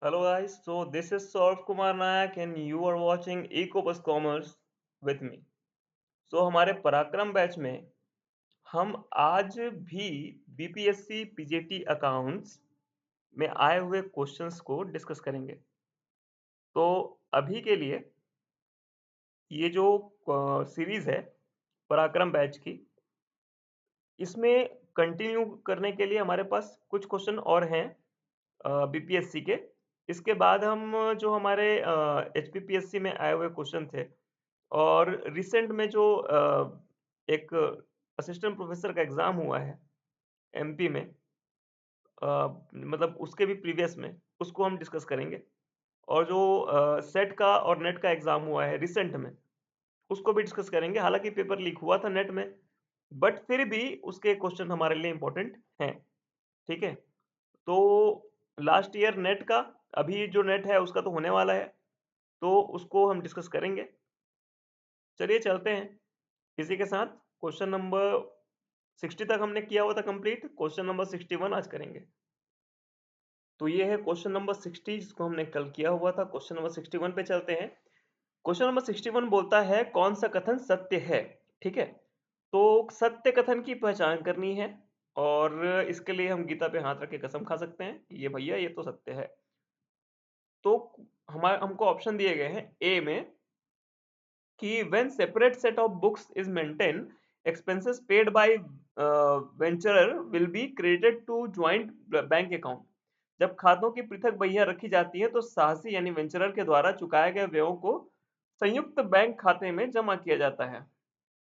Hello guys, so this is Saurabh Kumar Nayak and you are watching Ecobus Commerce with me. So हमारे पराक्रम batch में हम आज भी बीपीएससी पीजीटी अकाउंट्स में आए हुए क्वेश्चंस को डिस्कस करेंगे। तो अभी के लिए ये जो सीरीज है पराक्रम बैच की, इसमें कंटिन्यू करने के लिए हमारे पास कुछ क्वेश्चन और हैं बीपीएससी के। इसके बाद हम जो हमारे एचपीपीएससी में आए हुए क्वेश्चन थे और रिसेंट में जो एक असिस्टेंट प्रोफेसर का एग्जाम हुआ है एमपी में, मतलब उसके भी प्रीवियस में, उसको हम डिस्कस करेंगे। और जो सेट का और नेट का एग्जाम हुआ है रिसेंट में, उसको भी डिस्कस करेंगे। हालांकि पेपर लीक हुआ था नेट में, बट फिर भी उसके क्वेश्चन हमारे लिए इंपॉर्टेंट हैं। ठीक है, तो लास्ट ईयर नेट का, अभी जो नेट है उसका तो होने वाला है, तो उसको हम डिस्कस करेंगे। चलिए चलते हैं इसी के साथ। क्वेश्चन नंबर 60 तक हमने किया हुआ था कंप्लीट, क्वेश्चन नंबर 61 आज करेंगे। तो ये है क्वेश्चन नंबर 60 जिसको हमने कल किया हुआ था। क्वेश्चन नंबर 61 पे चलते हैं। क्वेश्चन नंबर 61 बोलता है कौन सा कथन सत्य है। ठीक है, तो सत्य कथन की पहचान करनी है और इसके लिए हम गीता पे हाथ रख के कसम खा सकते हैं कि ये भैया ये तो सत्य है। तो हमारे हमको ऑप्शन दिए गए हैं ए में कि when separate set of books is maintained, expenses paid by venturer will be credited to joint bank account. जब खातों की पृथक बहियां रखी जाती है तो साहसी यानी वेंचरर के द्वारा चुकाए गए व्ययों को संयुक्त बैंक खाते में जमा किया जाता है।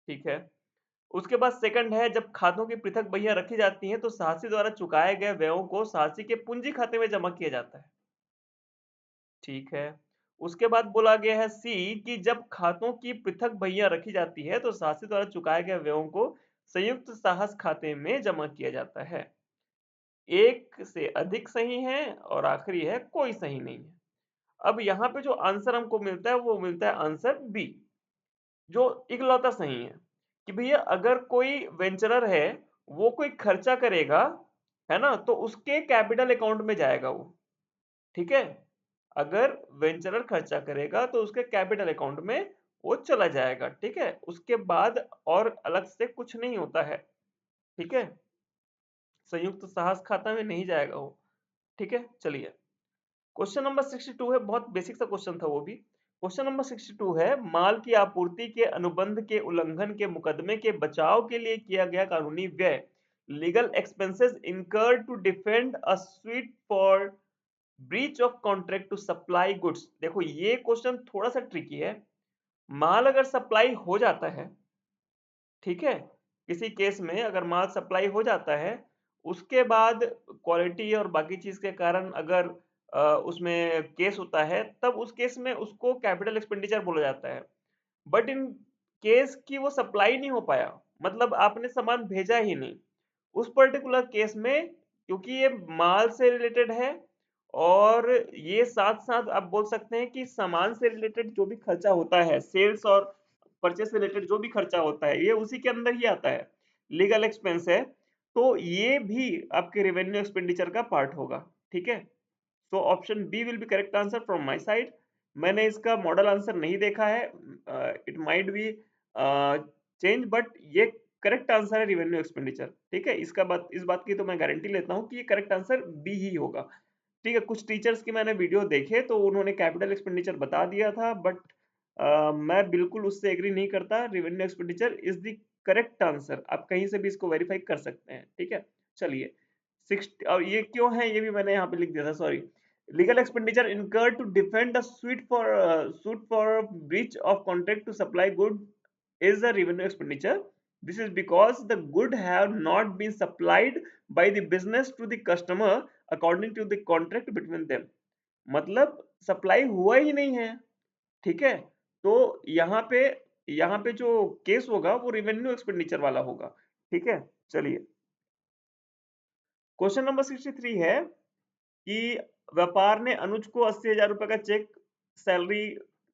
ठीक है, उसके बाद सेकंड है जब खातों की पृथक बहियां रखी जाती हैं तो साहसी द्वारा चुकाए गए व्ययों को साहसी के पूंजी खाते में जमा किया जाता है। ठीक है, उसके बाद बोला गया है सी कि जब खातों की पृथक बहियां रखी जाती है तो साहसी द्वारा चुकाए गए व्ययों को संयुक्त साहस खाते में जमा किया जाता है। एक से अधिक सही है और आखिरी है कोई सही नहीं है। अब यहाँ पे जो आंसर हमको मिलता है वो मिलता है आंसर बी, जो इकलौता सही है कि भैया अगर कोई वेंचरर है, वो कोई खर्चा करेगा, है ना, तो उसके कैपिटल अकाउंट में जाएगा वो। ठीक है, अगर वेंचरर खर्चा करेगा तो उसके कैपिटल अकाउंट में वो चला जाएगा। ठीक है, उसके बाद और अलग से कुछ नहीं होता है। ठीक है, संयुक्त साहस खाता में नहीं जाएगा वो। ठीक है, चलिए क्वेश्चन नंबर 62 है, बहुत बेसिक सा क्वेश्चन था वो भी। क्वेश्चन नंबर 62 है माल की आपूर्ति के अनुबंध के उल्लंघन के मुकदमे के बचाव के लिए किया गया कानूनी व्यय, legal expenses incurred to defend a suit for breach of contract to supply goods. देखो ये क्वेश्चन थोड़ा सा ट्रिकी है। माल अगर सप्लाई हो जाता है, ठीक है, किसी केस में अगर माल सप्लाई हो जाता है, उसके बाद क्वालिटी और बाकी चीज के कारण अगर उसमें केस होता है, तब उस केस में उसको कैपिटल एक्सपेंडिचर बोला जाता है। बट इन केस की वो सप्लाई नहीं हो पाया, मतलब आपने सामान भेजा ही नहीं, उस पर्टिकुलर केस में, क्योंकि ये माल से रिलेटेड है और ये साथ साथ आप बोल सकते हैं कि सामान से रिलेटेड जो भी खर्चा होता है, सेल्स और परचेस से रिलेटेड जो भी खर्चा होता है, ये उसी के अंदर ही आता है, लीगल एक्सपेंस है, तो ये भी आपके रेवेन्यू एक्सपेंडिचर का पार्ट होगा। ठीक है, so option B will be correct answer from my side. मैंने इसका मॉडल आंसर नहीं देखा है, it might be change, but ये करेक्ट आंसर है रिवेन्यू एक्सपेंडिचर। ठीक है, इस बात की तो मैं गारंटी लेता हूँ कि ये करेक्ट आंसर बी ही होगा। ठीक है, कुछ टीचर्स की मैंने वीडियो देखे तो उन्होंने कैपिटल एक्सपेंडिचर बता दिया था, बट मैं बिल्कुल उससे एग्री नहीं करता। Revenue expenditure is the correct answer, आप कहीं से भी इसको वेरीफाई कर सकते हैं। ठीक है, चलिए 60, और ये क्यों है ये भी मैंने यहाँ पे लिख दिया था, sorry. Legal expenditure incurred to defend a suit for breach of contract to supply good is a revenue expenditure. This is because the good have not been supplied by the business to the customer according to the contract between them. मतलब supply हुआ ही नहीं है। ठीक है, तो यहाँ पे जो केस होगा वो रिवेन्यू एक्सपेंडिचर वाला होगा। ठीक है, चलिए क्वेश्चन नंबर 63 है कि व्यापार ने अनुज को 80,000 रुपए का चेक सैलरी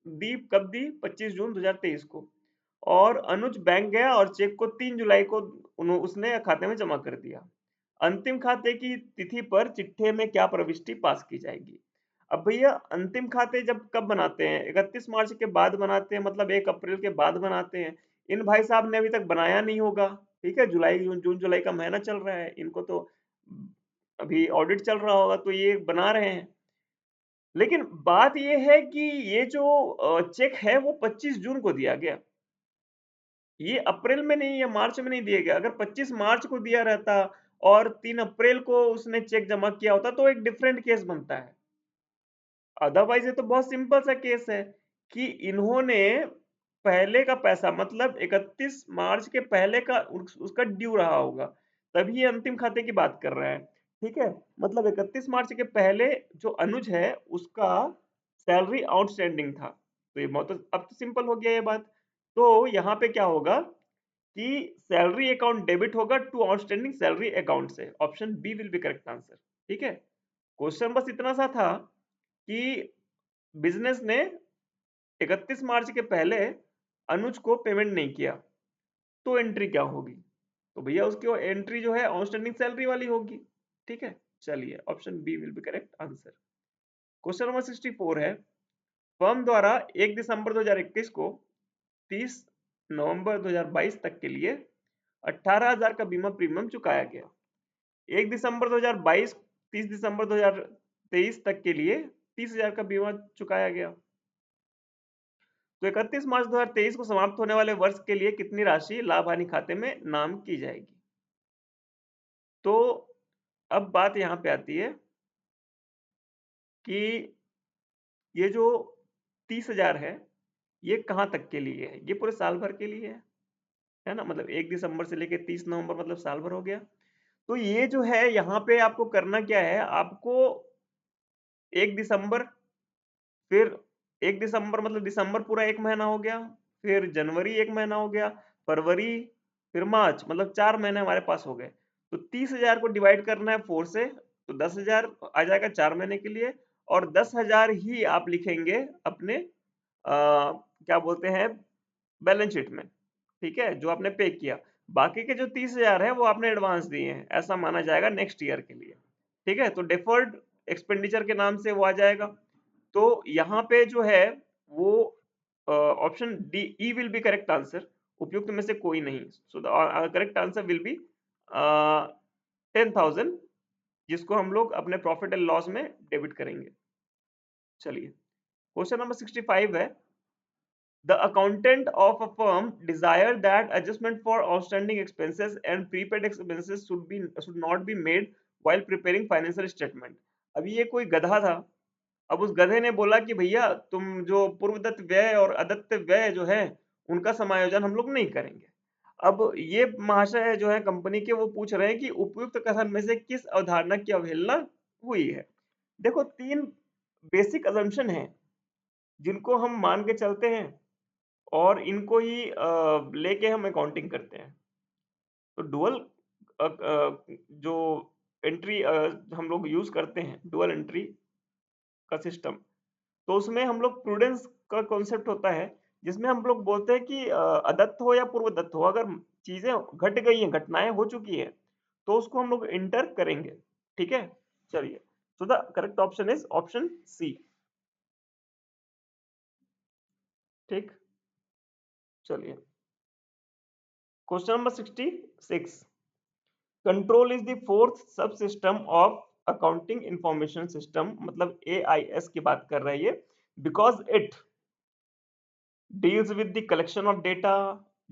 दी, कब दी? 25 जून 2023 को। और अनुज बैंक गया और चेक को 3 जुलाई को उसने खाते में जमा कर दिया। अंतिम खाते की तिथि पर चिट्ठे में क्या प्रविष्टि पास की जाएगी? अब भैया अंतिम खाते जब कब बनाते हैं? 31 मार्च के बाद बनाते हैं, मतलब 1 अप्रैल के बाद बनाते हैं। इन भाई साहब ने अभी तक बनाया नहीं होगा, ठीक है? जुलाई, जून जुलाई का महीना चल रहा है, इनको तो अभी ऑडिट चल रहा होगा, तो ये बना रहे हैं। लेकिन बात ये है कि ये जो चेक है वो 25 जून को दिया गया। ये अप्रैल में नहीं या मार्च में नहीं दिया गया। अगर 25 मार्च को दिया रहता और 3 अप्रैल को उसने चेक जमा किया होता तो एक डिफरेंट केस बनता है। अदरवाइज ये तो बहुत सिंपल सा केस है कि इन्होंने पहले का पैसा, मतलब 31 मार्च के पहले का उसका ड्यू रहा होगा, तभी ये अंतिम खाते की बात कर रहा है। ठीक है, मतलब 31 मार्च के पहले जो अनुज है उसका सैलरी आउटस्टैंडिंग था, तो ये बहुत, अब तो सिंपल हो गया ये बात। तो यहाँ पे क्या होगा कि सैलरी अकाउंट डेबिट होगा टू आउटस्टैंडिंग सैलरी अकाउंट से। Option B will be correct answer. ठीक है, क्वेश्चन बस इतना सा था कि बिजनेस ने 31 मार्च के पहले अनुज को पेमेंट नहीं किया, तो एंट्री क्या होगी? तो भैया उसकी एंट्री जो है आउटस्टैंडिंग सैलरी वाली होगी। ठीक है, चलिए option B will be correct answer. Question number 64 है, फर्म द्वारा 1 दिसंबर 2021 को 30 नवंबर 2022 तक के लिए 18,000 का बीमा प्रीमियम चुकाया गया। 1 दिसंबर 2022 30 दिसंबर 2023 तक के लिए 30,000 का बीमा चुकाया गया। तो 31 मार्च 2023 को समाप्त होने वाले वर्ष के लिए कितनी राशि लाभ हानि खाते में नाम की जाएगी? तो अब बात यहां पे आती है कि ये जो 30,000 है, ये कहां तक के लिए है? ये पूरे साल भर के लिए है ना? मतलब 1 दिसंबर से लेके 30 नवंबर, मतलब साल भर हो गया। तो ये जो है यहाँ पे आपको करना क्या है, आपको 1 दिसंबर, फिर 1 दिसंबर मतलब दिसंबर पूरा 1 महीना हो गया, फिर जनवरी 1 महीना हो गया, फरवरी, फिर मार्च, मतलब 4 महीने हमारे पास हो गए। तो 30,000 को डिवाइड करना है 4 से, तो 10,000 आ जाएगा 4 महीने के लिए, और 10,000 ही आप लिखेंगे अपने क्या बोलते हैं, बैलेंस शीट में। ठीक है, जो आपने पे किया। बाकी के जो 30,000 है वो आपने एडवांस दिए हैं, ऐसा माना जाएगा नेक्स्ट ईयर के लिए। ठीक है, तो डेफर्ड एक्सपेंडिचर के नाम से वो आ जाएगा। तो यहाँ पे जो है वो option D E will be correct answer, उपयुक्त में से कोई नहीं। सो the correct answer will be 10,000, जिसको हम लोग अपने प्रॉफिट एंड लॉस में डेबिट करेंगे। चलिए, क्वेश्चन नंबर 65 है, the accountant of a firm desired that adjustment for outstanding expenses and prepaid expenses should not be made while preparing financial statement। अभी ये कोई गधा था, अब उस गधे ने बोला कि भैया तुम जो पूर्वदत्त व्यय और अदत्त व्यय जो है उनका समायोजन हम लोग नहीं करेंगे। अब ये महाशय जो है कंपनी के, वो पूछ रहे हैं कि उपयुक्त कथन में से किस अवधारणा की अवहेलना हुई है। देखो, 3 बेसिक अजम्पशन हैं जिनको हम मान के चलते हैं और इनको ही लेके हम अकाउंटिंग करते हैं। तो डुअल जो एंट्री हम लोग यूज करते हैं, डुअल एंट्री का सिस्टम, तो उसमें हम लोग प्रूडेंस का कॉन्सेप्ट होता है, जिसमें हम लोग बोलते हैं कि अदत्त हो या पूर्व दत्त हो, अगर चीजें घट गई हैं, घटनाएं हो चुकी है, तो उसको हम लोग इंटर करेंगे। ठीक है, चलिए, so the correct option is option C. ठीक, चलिए, question number 66, control is the fourth sub system of accounting information system, मतलब एआईएस की बात कर रही है, because it deals with the collection of data,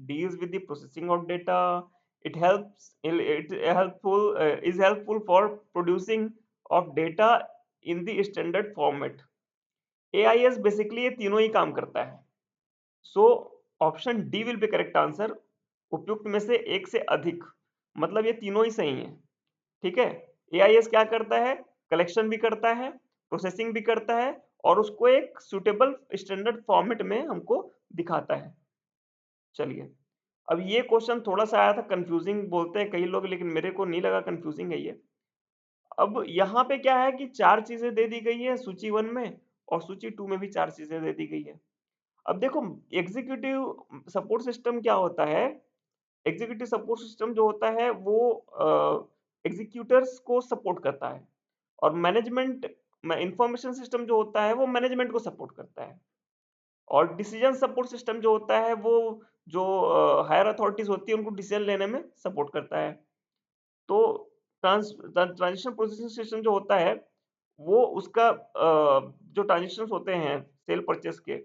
deals with the processing of data, it helpful is helpful for producing of data in the standard format। AIS basically ये तीनों ही काम करता है। So option D will be correct answer, उपयुक्त में से एक से अधिक, मतलब ये तीनों ही सही हैं। ठीक है, एआईएस क्या करता है, कलेक्शन भी करता है, प्रोसेसिंग भी करता है, और उसको एक सुटेबल स्टैंडर्ड फॉर्मेट में हमको दिखाता है। चलिए, अब ये क्वेश्चन थोड़ा सा आया था कंफ्यूजिंग बोलते हैं कई लोग, लेकिन मेरे को नहीं लगा कंफ्यूजिंग है ये। अब यहाँ पे क्या है कि 4 चीजें दे दी गई है सूची 1 में, और सूची 2 में भी 4 चीजें दे दी गई है। अब देखो, एग्जीक्यूटिव सपोर्ट सिस्टम क्या होता है, एग्जीक्यूटिव सपोर्ट सिस्टम जो होता है वो एग्जीक्यूटर्स को सपोर्ट करता है, और मैनेजमेंट इंफॉर्मेशन सिस्टम जो होता है वो मैनेजमेंट को सपोर्ट करता है, और डिसीजन सपोर्ट सिस्टम जो होता है वो जो हायर अथॉरिटीज होती है उनको डिसीजन लेने में सपोर्ट करता है। तो ट्रांजिशन प्रोसेसिंग सिस्टम जो होता है वो उसका जो ट्रांजेक्शन्स होते हैं सेल परचेस के,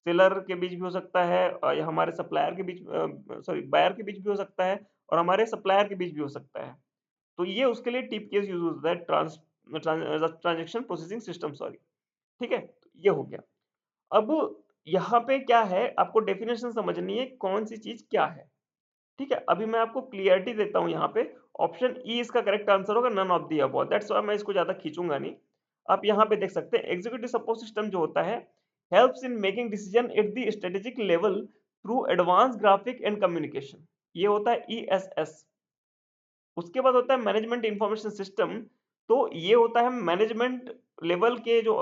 सेलर के बीच भी हो सकता है, या हमारे सप्लायर के बीच, सॉरी बायर के बीच भी हो सकता है, और हमारे सप्लायर के बीच भी हो सकता है। तो ये उसके लिए टीपीएस यूज होता है, ट्रांजेक्शन प्रोसेसिंग सिस्टम, सॉरी। ठीक है, तो ये हो गया। अब यहाँ पे क्या है, आपको डेफिनेशन समझनी है कौन सी चीज क्या है। ठीक है, अभी मैं आपको क्लियरिटी देता हूं यहाँ पे। ऑप्शन ई इसका करेक्ट आंसर होगा, none of the above. That's why मैं इसको ज्यादा खींचूंगा नहीं। आप यहाँ पे देख सकते हैं एग्जीक्यूटिव सपोर्ट सिस्टम जो होता है helps in making decision at the strategic level through advance graphic and communication, ये होता है ईएसएस। उसके बाद होता है मैनेजमेंट इंफॉर्मेशन सिस्टम, तो ये होता है मैनेजमेंट लेवल के जो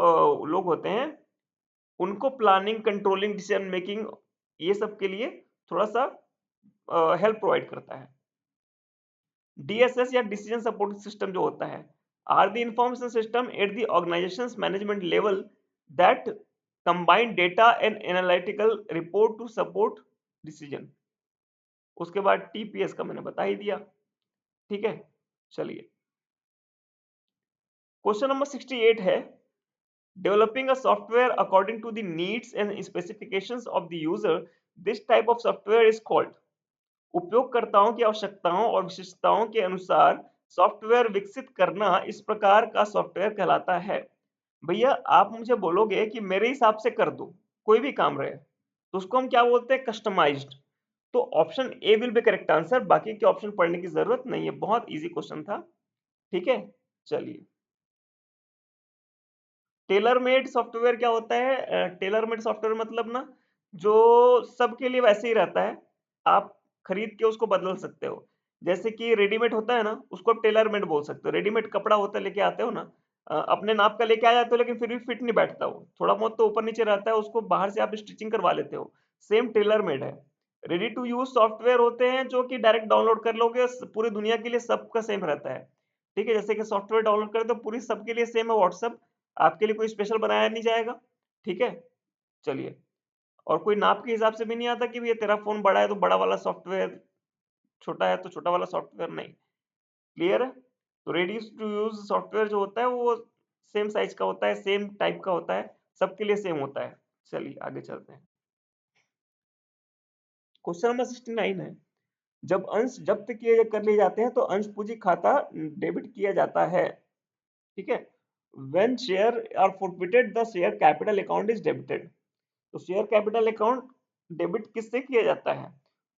लोग होते हैं उनको प्लानिंग, कंट्रोलिंग, डिसीजन मेकिंग, ये सब के लिए थोड़ा सा हेल्प प्रोवाइड करता है। डीएसएस या डिसीजन सपोर्ट सिस्टम जो होता है are the information system at the organization management level that combine data and analytical report to support decision. उसके बाद टीपीएस का मैंने बता ही दिया। ठीक है, चलिए क्वेश्चन नंबर 68 है, developing a software according to the needs and specifications of the user, this type of software is called। उपयोगकर्ताओं की आवश्यकताओं और विशेषताओं के अनुसार सॉफ्टवेयर विकसित करना इस प्रकार का सॉफ्टवेयर कहलाता है। भैया आप मुझे बोलोगे कि मेरे हिसाब से कर दो, कोई भी काम रहे, तो उसको हम क्या बोलते हैं, कस्टमाइज्ड। तो option A will be correct answer, बाकी के ऑप्शन पढ़ने की जरूरत नहीं है, बहुत इजी क्वेश्चन था। ठीक है, चलिए टेलर मेड सॉफ्टवेयर क्या होता है, टेलर मेड सॉफ्टवेयर मतलब ना जो सबके लिए वैसे ही रहता है, आप खरीद के उसको बदल सकते हो। जैसे कि रेडीमेड होता है ना, उसको आप टेलर मेड बोल सकते हो। रेडीमेड कपड़ा होता है, लेके आते हो ना, अपने नाप का लेके आ जाते हो, लेकिन फिर भी फिट नहीं बैठता, वो थोड़ा बहुत तो ऊपर नीचे रहता है, उसको बाहर से आप स्टिचिंग करवा लेते हो। सेम टेलर मेड है। रेडी टू यूज सॉफ्टवेयर होते हैं जो कि डायरेक्ट डाउनलोड कर लोगे, पूरी दुनिया के लिए सबका सेम रहता है। ठीक है, जैसे कि सॉफ्टवेयर डाउनलोड करें तो पूरी सबके लिए सेम है व्हाट्सएप, आपके लिए कोई स्पेशल बनाया नहीं जाएगा। ठीक है, चलिए, और कोई नाप के हिसाब से भी नहीं आता कि ये तेरा फोन बड़ा है तो बड़ा वाला सॉफ्टवेयर, छोटा है तो छोटा वाला सॉफ्टवेयर, नहीं। क्लियर है? तो रेडी टू यूज सॉफ्टवेयर जो होता है वो सेम साइज का होता है, सेम टाइप का होता है, सबके लिए सेम होता है। चलिए आगे चलते हैं। क्वेश्चन नंबर 69 है, जब अंश जब्त किए कर लिए जाते हैं तो अंश पूंजी खाता डेबिट किया जाता है। ठीक है, when share are forfeited the share capital account is debited। तो शेयर कैपिटल अकाउंट डेबिट किससे किया जाता है,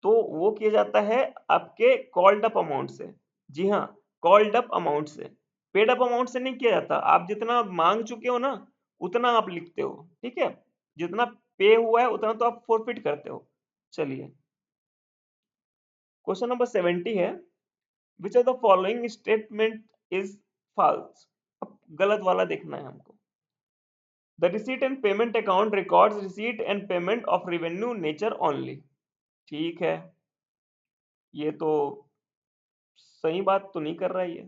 तो वो किया जाता है आपके कॉल्ड अप अमाउंट से। जी हाँ, कॉल्ड अप अमाउंट से, पेड अप अमाउंट से नहीं किया जाता। आप जितना मांग चुके हो ना उतना आप लिखते हो। ठीक है, जितना पे हुआ है उतना तो आप फोरफिट करते हो। चलिए क्वेश्चन नंबर 70 है, which of the following statement is false. अब गलत वाला देखना है हमको। The receipt and payment account records receipt and payment of revenue nature only. ठीक है, ये तो सही बात तो नहीं कर रहा है ये,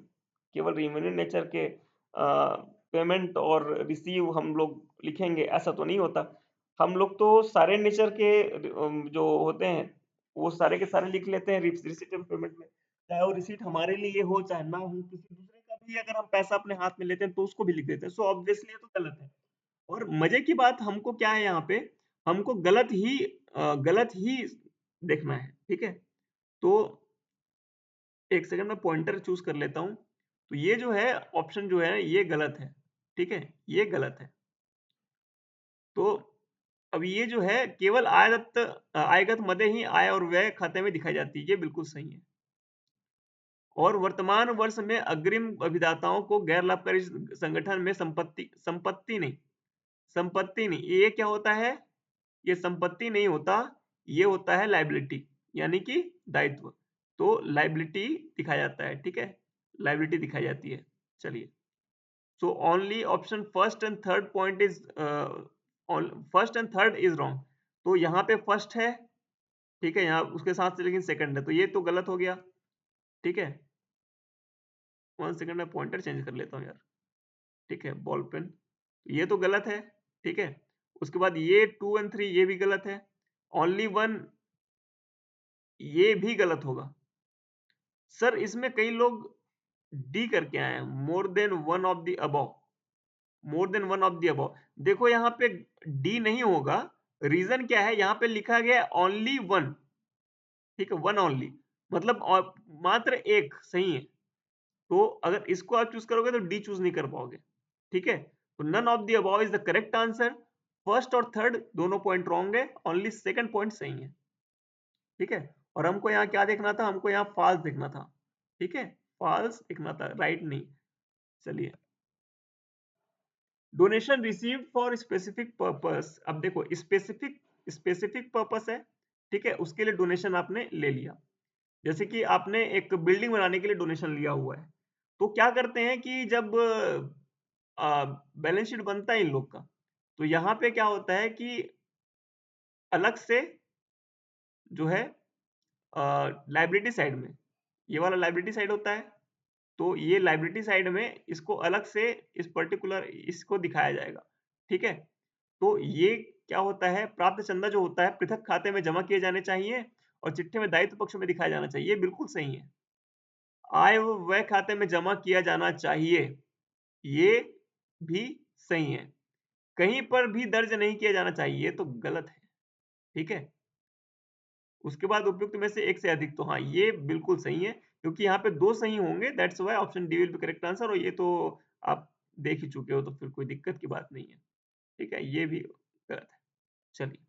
केवल रेवेन्यू नेचर के पेमेंट और रिसीव हम लोग लिखेंगे ऐसा तो नहीं होता। हम लोग तो सारे नेचर के जो होते हैं वो सारे के सारे लिख लेते हैं रिसीट एंड पेमेंट में, चाहे वो रिसीट हमारे लिए हो चाहे ना हो, किसी दूसरे का भी अगर हम पैसा अपने हाथ में लेते हैं तो उसको भी लिख देते हैं। सो ऑब्वियसली ये तो गलत है। और मजे की बात हमको क्या है यहाँ पे, हमको गलत ही देखना है। ठीक है, तो एक सेकंड में पॉइंटर चूज कर लेता हूँ। तो ये जो है ऑप्शन जो है ये गलत है। ठीक है, ये गलत है। तो अब ये जो है केवल आयगत मदे ही आय और व्यय खाते में दिखाई जाती है, ये बिल्कुल सही है। और वर्तमान वर्ष में अग्रिम अभिदाताओं को गैर लाभकारी संगठन में संपत्ति नहीं, ये क्या होता है, ये संपत्ति नहीं होता, ये होता है लाइबिलिटी, यानी कि दायित्व। तो लाइबिलिटी दिखाया जाता है। ठीक है, लाइबिलिटी दिखाई जाती है। चलिए, so only option first and third is wrong. तो यहाँ पे फर्स्ट है, ठीक है, यहाँ उसके साथ से लेकिन सेकंड है, तो ये तो गलत हो गया। ठीक है, 1 सेकंड में पॉइंटर चेंज कर लेता हूँ यार। ठीक है, बॉल पेन, ये तो गलत है, ठीक है। उसके बाद ये 2 एंड 3 ये भी गलत है, ओनली 1 ये भी गलत होगा। सर इसमें कई लोग डी करके आए हैं, more than one of the above, more than one of the above. देखो यहाँ पे डी नहीं होगा, रीजन क्या है, यहाँ पे लिखा गया है ओनली वन, ठीक है, वन ओनली, मतलब मात्र एक सही है। तो अगर इसको आप चूज करोगे तो डी चूज नहीं कर पाओगे, ठीक है। तो none of the above is the correct answer. First और थर्ड दोनों पॉइंट रॉन्ग है, ओनली सेकंड पॉइंट सही है, ठीक है। और हमको यहाँ क्या देखना था, हमको यहाँ फॉल्स देखना था, ठीक है, फॉल्स देखना था, राइट नहीं। चलिए, donation received for specific purpose, अब देखो स्पेसिफिक स्पेसिफिक पर्पस है, ठीक है, उसके लिए डोनेशन आपने ले लिया। जैसे कि आपने एक बिल्डिंग बनाने के लिए डोनेशन लिया हुआ है, तो क्या करते हैं कि जब बैलेंस शीट बनता है इन लोग का, तो यहाँ पे क्या होता है कि अलग से जो है लाइबिलिटी साइड में, ये वाला लाइबिलिटी साइड होता है, तो ये लाइबिलिटी साइड में इसको अलग से इस पर्टिकुलर इसको दिखाया जाएगा, ठीक है। तो ये क्या होता है, प्राप्त चंदा जो होता है पृथक खाते में जमा किए जाने चाहिए और चिट्ठे में दायित्व पक्ष में दिखाया जाना चाहिए, ये बिल्कुल सही है। आय व व्यय खाते में जमा किया जाना चाहिए, ये भी सही है। कहीं पर भी दर्ज नहीं किया जाना चाहिए, ये तो गलत है, ठीक है। उसके बाद उपयुक्त में से एक से अधिक, तो हाँ ये बिल्कुल सही है, क्योंकि यहाँ पे दो सही होंगे, that's why option D will be correct answer, और ये तो आप देख ही चुके हो, तो फिर कोई दिक्कत की बात नहीं है, ठीक है, ये भी गलत है। चलिए,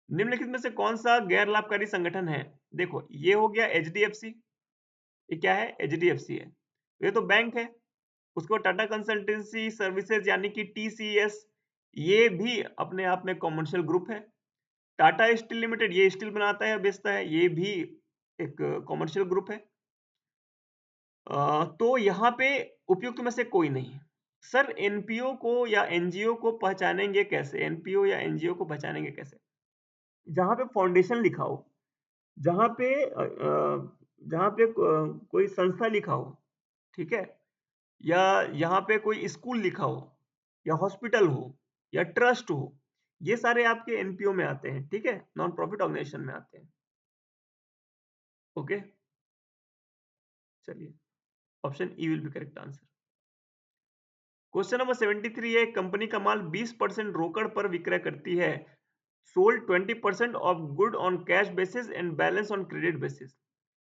निम्नलिखित में से कौन सा गैर लाभकारी संगठन है। देखो ये हो गया एचडीएफसी, ये क्या है, एचडीएफसी है, ये तो बैंक है। उसके बाद टाटा कंसल्टेंसी सर्विसेज यानी कि टीसीएस, ये भी अपने आप में कॉमर्शियल ग्रुप है। टाटा स्टील लिमिटेड, ये स्टील बनाता है बेचता है, ये भी एक कॉमर्शियल ग्रुप है। तो यहाँ पे उपयुक्त में से कोई नहीं। सर एनपीओ को या एनजीओ को पहचानेंगे कैसे, एनपीओ या एनजीओ को पहचानेंगे कैसे, जहां पे फाउंडेशन लिखा हो, जहां पे कोई संस्था लिखा हो, ठीक है, या यहाँ पे कोई स्कूल लिखा हो, या हॉस्पिटल हो, या ट्रस्ट हो, ये सारे आपके एनपीओ में आते हैं, ठीक है, नॉन प्रॉफिट ऑर्गेनाइजेशन में आते हैं। ओके, चलिए, option E will be correct answer. Question number 73 है, कंपनी का माल 20% रोकड़ पर विक्रय करती है, sold 20% of good on cash basis and balance on credit basis,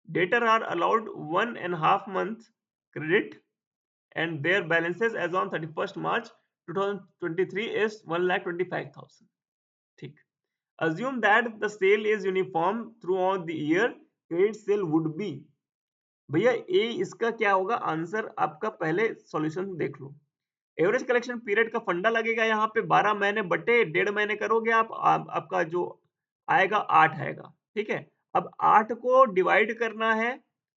debtor are allowed 1.5 month credit and their balances as on 31st March 2023 is 1,25,000, ठीक। Assume that the sale is uniform throughout the year, credit sale would be, भैया ए इसका क्या होगा answer, आपका पहले solution देख लो। Average collection period का फंडा लगेगा यहाँ पे 12 महीने बटे 1.5 महीने करोगे आपका जो आएगा 8 आएगा, ठीक है। अब 8 को डिवाइड करना है,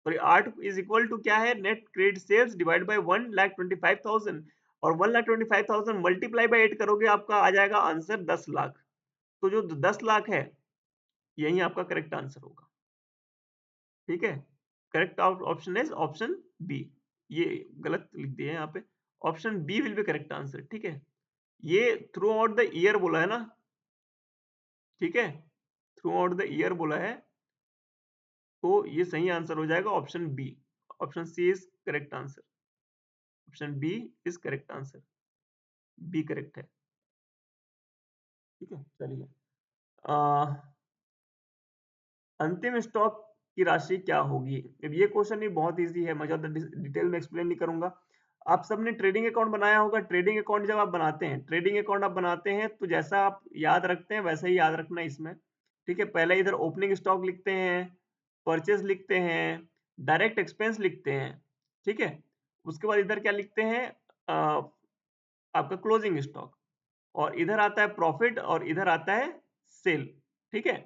तो 8 इज इक्वल टू क्या है, net credit sales divide by 1,25,000, और 1,25,000 मल्टीप्लाई बाय 8 करोगे, आपका आ जाएगा आंसर 10 लाख। तो जो 10 लाख है यही आपका करेक्ट आंसर होगा, ठीक है। Correct option is option B, ये गलत लिख दिए यहाँ पे, option B will be correct answer, ठीक है। ये थ्रू आउट द ईयर बोला है ना, ठीक है, थ्रू आउट द ईयर बोला है, तो ये सही आंसर हो जाएगा option B, option C is correct answer, option B is correct answer, B correct है, ठीक है। चलिए, अंतिम स्टॉक की राशि क्या होगी। अब ये क्वेश्चन भी बहुत इजी है, मैं ज्यादा डिटेल में एक्सप्लेन नहीं करूंगा। आप सबने ट्रेडिंग अकाउंट बनाया होगा, ट्रेडिंग अकाउंट जब आप बनाते हैं, ट्रेडिंग अकाउंट आप बनाते हैं तो जैसा आप याद रखते हैं वैसा ही याद रखना है इसमें, ठीक है। पहले इधर ओपनिंग स्टॉक लिखते हैं, परचेज लिखते हैं, डायरेक्ट एक्सपेंस लिखते हैं, ठीक है। उसके बाद इधर क्या लिखते हैं, आपका क्लोजिंग स्टॉक, और इधर आता है प्रॉफिट, और इधर आता है सेल, ठीक है।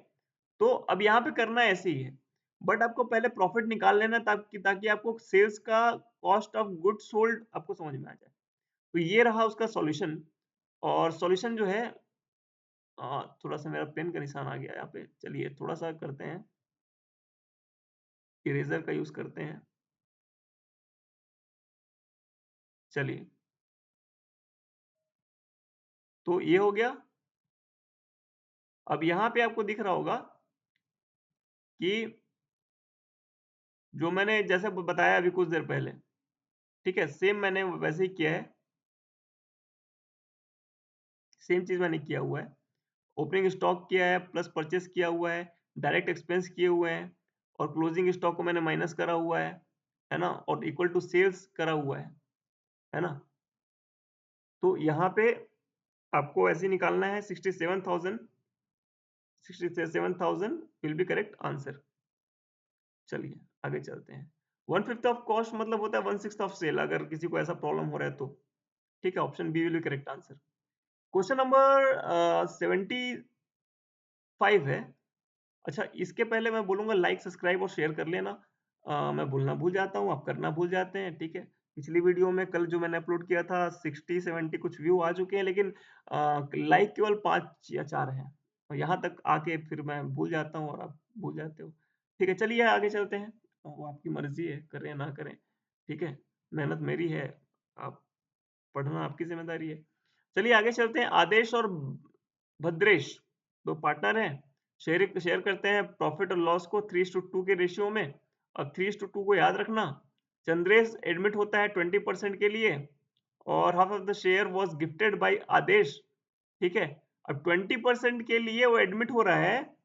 तो अब यहाँ पे करना ऐसे ही है, बट आपको पहले प्रॉफिट निकाल लेना ताकि आपको सेल्स का कॉस्ट ऑफ गुड सोल्ड आपको समझ में आ जाए। तो ये रहा उसका सॉल्यूशन, और सॉल्यूशन जो है, थोड़ा सा मेरा पेन का निशान आ गया यहाँ पे, चलिए थोड़ा सा करते हैं, इरेजर का यूज करते हैं, चलिए। तो ये हो गया। अब यहाँ पे आपको दिख रहा होगा कि जो मैंने जैसे बताया अभी कुछ देर पहले, ठीक है, सेम मैंने वैसे ही किया है, सेम चीज मैंने किया हुआ है। ओपनिंग स्टॉक किया है, प्लस परचेस किया हुआ है, डायरेक्ट एक्सपेंस किए हुए हैं, और क्लोजिंग स्टॉक को मैंने माइनस करा हुआ है ना, और इक्वल टू सेल्स करा हुआ है ना। तो यहाँ पे आपको ऐसे निकालना है 67,000, 67,000 विल बी करेक्ट आंसर। चलिए आगे चलते हैं। 1/5 ऑफ कॉस्ट मतलब होता है 1/6 ऑफ सेल, अगर किसी को ऐसा प्रॉब्लम हो रहा है तो। ठीक है, option B will be correct answer. Question number 75 है। अच्छा, इसके पहले मैं बोलूंगा लाइक सब्सक्राइब और शेयर कर लेना। मैं बोलना भूल जाता हूँ, आप करना भूल जाते हैं, ठीक है। पिछली वीडियो में कल जो मैंने अपलोड किया था 60-70 कुछ व्यू आ चुके हैं, लेकिन लाइक केवल 5 या 4 हैं, और यहाँ तक आके फिर मैं भूल जाता हूँ और आप भूल जाते हो। ठीक है, चलिए आगे चलते हैं। वो आपकी मर्जी है, करें ना करें, ठीक है। मेहनत मेरी है, आप पढ़ना आपकी जिम्मेदारी है। चलिए आगे चलते हैं। आदेश और भद्रेश दो पार्टनर हैं, शेयर शेयर करते हैं प्रॉफिट और लॉस को 3:2 के रेशियो में। अब 3:2 को याद रखना। चंद्रेश एडमिट होता है 20% के लिए, और half of the share was gifted by Adesh, ठीक है। अब 20% के लिए वो एडमिट हो रहा है,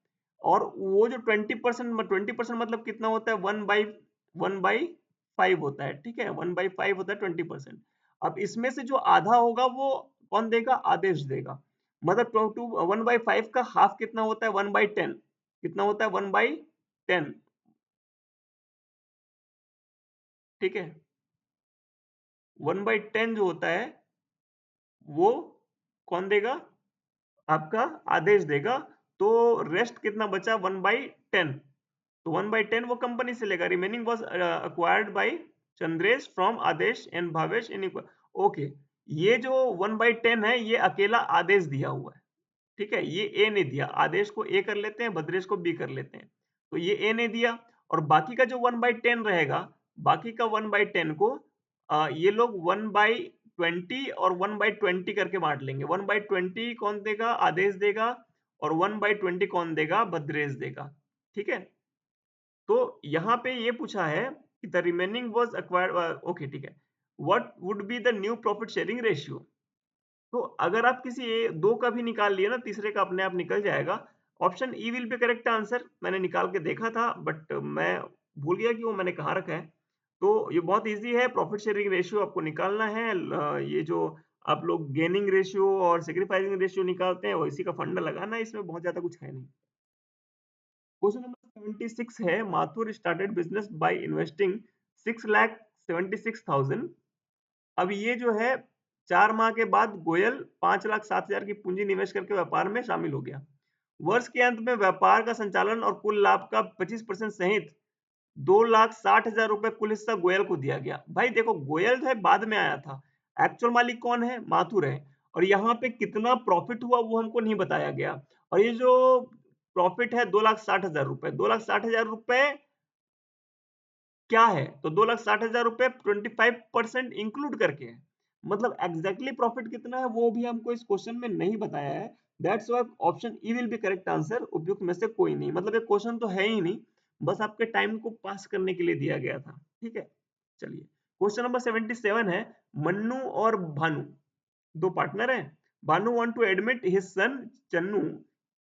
और वो जो 20% मतलब कितना होता है, 1/5 होता है, ठीक है, 1/5 होता है 20%। अब इसमें से जो आधा होगा वो कौन देगा, आदेश देगा। मतलब 1/5 का हाफ कितना होता है, 1/10, कितना होता है, 1/10, ठीक है। 1/10 जो होता है वो कौन देगा, आपका आदेश देगा। तो रेस्ट कितना बचा, 1/10। तो 1/10 वो कंपनी से लेगा, remaining was acquired by Chandresh from Adesh and Bhavesh in equal. Okay, ये जो 1/10 है ये अकेला आदेश दिया हुआ है, ठीक है। ये ए ने दिया, आदेश को ए कर लेते हैं, भद्रेश को बी कर लेते हैं। तो ये ए ने दिया, और बाकी का जो 1/10 रहेगा, बाकी का 1/10 को ये लोग 1/20 और 1/20 करके बांट लेंगे। 1/20 कौन देगा, आदेश देगा, और 1/20 कौन देगा, भद्रेश देगा, ठीक है। तो यहाँ पे ये पूछा है कि the remaining was acquired, okay ठीक है, what would be the new profit sharing ratio. तो अगर आप किसी दो का भी निकाल लिए ना, तीसरे का अपने आप निकल जाएगा। Option E will be correct answer. मैंने निकाल के देखा था, बट मैं भूल गया कि वो मैंने कहाँ रखा है। तो ये बहुत इजी है, प्रॉफिट शेयरिंग रेशियो आपको निकालना है। ये जो आप लोग गेनिंग रेशियो और सेक्रीफाइसिंग रेशियो निकालते हैं, वो इसी का फंडा लगाना है, इसमें बहुत ज्यादा कुछ है नहीं। क्वेश्चन नंबर 76 है, Mathur started business by investing 6,76,000। अब ये जो है 4 माह के बाद गोयल 5,07,000 की पूंजी निवेश करके व्यापार में शामिल हो गया। वर्ष के अंत में व्यापार का संचालन और कुल लाभ का 25% सहित 2,60,000 रुपए कुल हिस्सा गोयल को दिया गया। भाई देखो, गोयल जो है बाद में आया था, एक्चुअल मालिक कौन है, माथुर है। और यहाँ पे कितना प्रॉफिट हुआ वो हमको नहीं बताया गया। और ये जो प्रॉफिट है 2,60,000 रुपए, 2,60,000 रुपए क्या है, तो 2,60,000 रुपए 25% इंक्लूड करके है। मतलब एग्जैक्टली प्रॉफिट कितना है वो भी हमको इस क्वेश्चन में नहीं बताया है। That's why option E will be correct answer. उपयुक्त में से कोई नहीं, मतलब ये क्वेश्चन तो है ही नहीं, बस आपके टाइम को पास करने के लिए दिया गया था, ठीक है। चलिए क्वेश्चन नंबर 77 है, मन्नू और भानु दो पार्टनर हैं। Bhanu want to admit his son Channu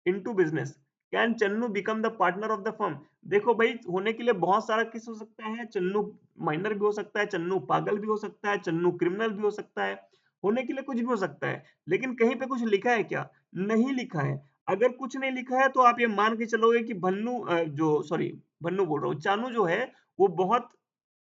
into business, can Channu become the partner of the firm. देखो भाई, होने के लिए बहुत सारा किस हो सकता है, चन्नू माइनर भी हो सकता है, चन्नू पागल भी हो सकता है, चन्नू क्रिमिनल भी हो सकता है, होने के लिए कुछ भी हो सकता है। लेकिन कहीं पे कुछ लिखा है क्या, नहीं लिखा है। अगर कुछ नहीं लिखा है तो आप ये मान के चलोगे कि भन्नू जो सॉरी भन्नू बोल रहा हूँ, चानू जो है वो बहुत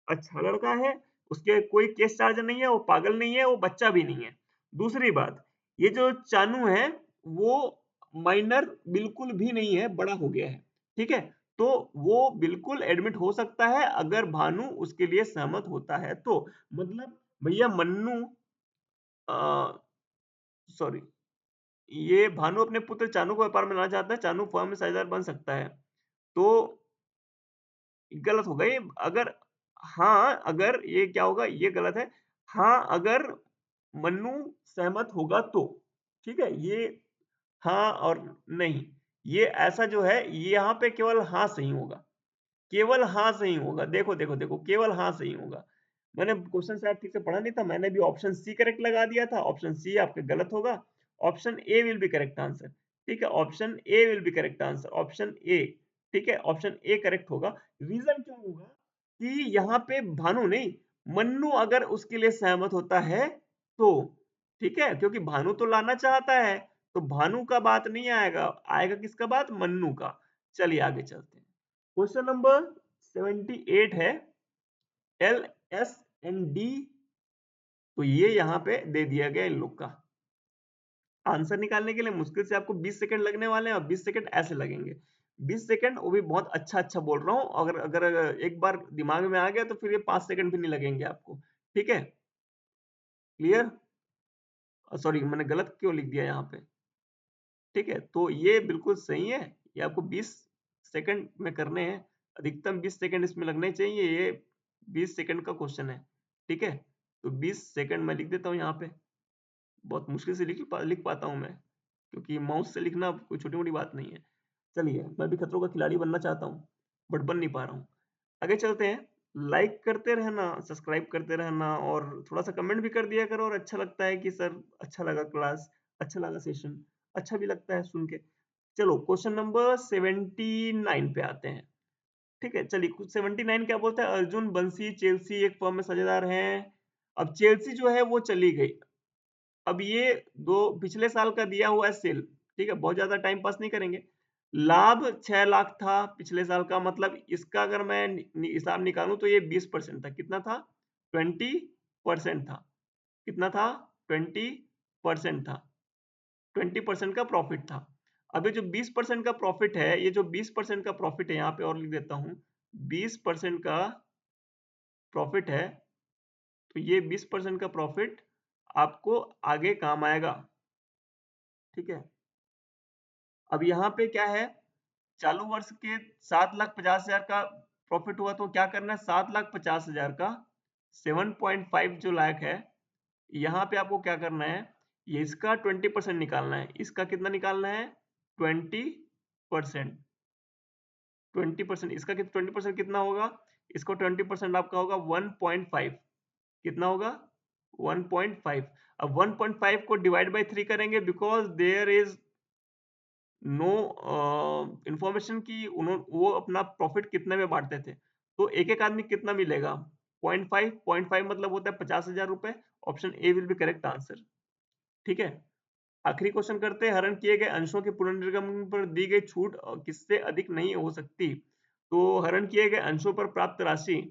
अच्छा लड़का है, उसके कोई केस चार्ज नहीं है, वो पागल नहीं है, वो बच्चा भी नहीं है। दूसरी बात, ये जो चानू है वो माइनर बिल्कुल भी नहीं है, बड़ा हो गया है, ठीक है। तो वो बिल्कुल एडमिट हो सकता है अगर भानु उसके लिए सहमत होता है तो। मतलब भैया मन्नू, सॉरी, ये भानु अपने पुत्र चानू को व्यापार में लाना चाहता है, चानू फर्म में साझेदार बन सकता है, तो गलत होगा ये। अगर हाँ, अगर ये क्या होगा, ये गलत है। हाँ, अगर मन्नू सहमत होगा तो, ठीक है, ये हाँ और नहीं, ये ऐसा जो है ये यहाँ पे केवल हाँ सही होगा, केवल हाँ सही होगा। देखो देखो देखो, केवल हाँ सही होगा। मैंने क्वेश्चन शायद ठीक से पढ़ा नहीं था, मैंने भी ऑप्शन सी करेक्ट लगा दिया था। ऑप्शन सी आपका गलत होगा। Option A will be correct answer. ठीक है, option A will be correct answer, option A. ठीक है, ऑप्शन ए करेक्ट होगा। रीजन क्या होगा कि यहाँ पे भानु नहीं, मन्नू अगर उसके लिए सहमत होता है तो, ठीक है, क्योंकि भानु तो लाना चाहता है, तो भानु का बात नहीं आएगा, आएगा किसका बात, मन्नू का। चलिए आगे चलते हैं। क्वेश्चन नंबर 78 है, एल एस एन डी, तो ये यहाँ पे दे दिया गया इन लोग का। आंसर निकालने के लिए मुश्किल से आपको 20 सेकंड लगने वाले हैं, और 20 सेकंड ऐसे लगेंगे। 20 सेकंड वो भी बहुत अच्छा अच्छा बोल रहा हूँ, अगर अगर एक बार दिमाग में आ गया तो फिर ये 5 सेकंड भी नहीं लगेंगे आपको। ठीक है, क्लियर। सॉरी, मैंने गलत क्यों लिख दिया यहाँ पे। ठीक है, तो ये बिल्कुल सही है। ये आपको 20 सेकंड में करने हैं, अधिकतम 20 सेकंड इसमें लगने चाहिए। ये 20 सेकंड का क्वेश्चन है। ठीक है, तो 20 सेकंड मैं लिख देता हूँ यहाँ पे। बहुत मुश्किल से लिख पाता हूँ मैं, क्योंकि माउस से लिखना कोई छोटी मोटी बात नहीं है। चलिए, मैं भी खतरों का खिलाड़ी बनना चाहता हूँ, बट बन नहीं पा रहा हूँ। आगे चलते हैं। लाइक करते रहना, सब्सक्राइब करते रहना, और थोड़ा सा कमेंट भी कर दिया करो। और अच्छा लगता है कि सर अच्छा लगा क्लास, अच्छा लगा सेशन, अच्छा भी लगता है सुन के। चलो क्वेश्चन नंबर 79 पे आते हैं। ठीक है, चलिए कुछ 79 क्या बोलता है, अर्जुन बंसी चेल्सी एक फर्म में साझेदार हैं। अब चेल्सी जो है वो चली गई। अब ये दो पिछले साल का दिया हुआ है सेल। ठीक है, बहुत ज्यादा टाइम पास नहीं करेंगे। लाभ 6 लाख था पिछले साल का, मतलब इसका अगर मैं हिसाब निकालूं तो ये 20% था। कितना था, 20% था। कितना था, 20% था। 20% का प्रॉफिट था। अब ये जो 20% का प्रॉफिट है, ये जो 20% का प्रॉफिट है, यहाँ पे और लिख देता हूं, 20% का प्रॉफिट है, तो ये 20% का प्रॉफिट आपको आगे काम आएगा। ठीक है, अब यहाँ पे क्या है, चालू वर्ष के 7,50,000 का प्रॉफिट हुआ, तो क्या करना है, 7,50,000 का 7.5 जो लायक है, यहाँ पे आपको क्या करना है, ये इसका 20% निकालना है। इसका कितना निकालना है, 20%। 20%, इसका 20% कितना होगा, इसको 20% आपका होगा 1.5। कितना होगा, 1.5। अब 1.5 को डिवाइड बाई 3 करेंगे, because there is no information की उन्होंने वो अपना प्रॉफिट कितने में बांटते थे। तो एक एक आदमी कितना मिलेगा, 0.5 मतलब होता है 50,000 रुपए। Option A will be correct answer. ठीक है, आखिरी क्वेश्चन करते हैं। हरण किए गए अंशों के पुनर्निर्गमन पर दी गई छूट किससे अधिक नहीं हो सकती। तो हरण किए गए अंशों पर प्राप्त राशि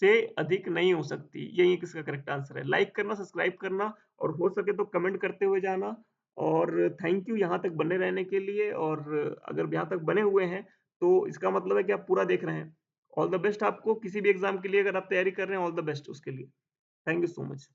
से अधिक नहीं हो सकती, यही किसका करेक्ट आंसर है। लाइक करना, सब्सक्राइब करना, और हो सके तो कमेंट करते हुए जाना। और थैंक यू यहाँ तक बने रहने के लिए। और अगर यहाँ तक बने हुए हैं तो इसका मतलब है कि आप पूरा देख रहे हैं। ऑल द बेस्ट आपको, किसी भी एग्जाम के लिए अगर आप तैयारी कर रहे हैं, ऑल द बेस्ट उसके लिए। Thank you so much.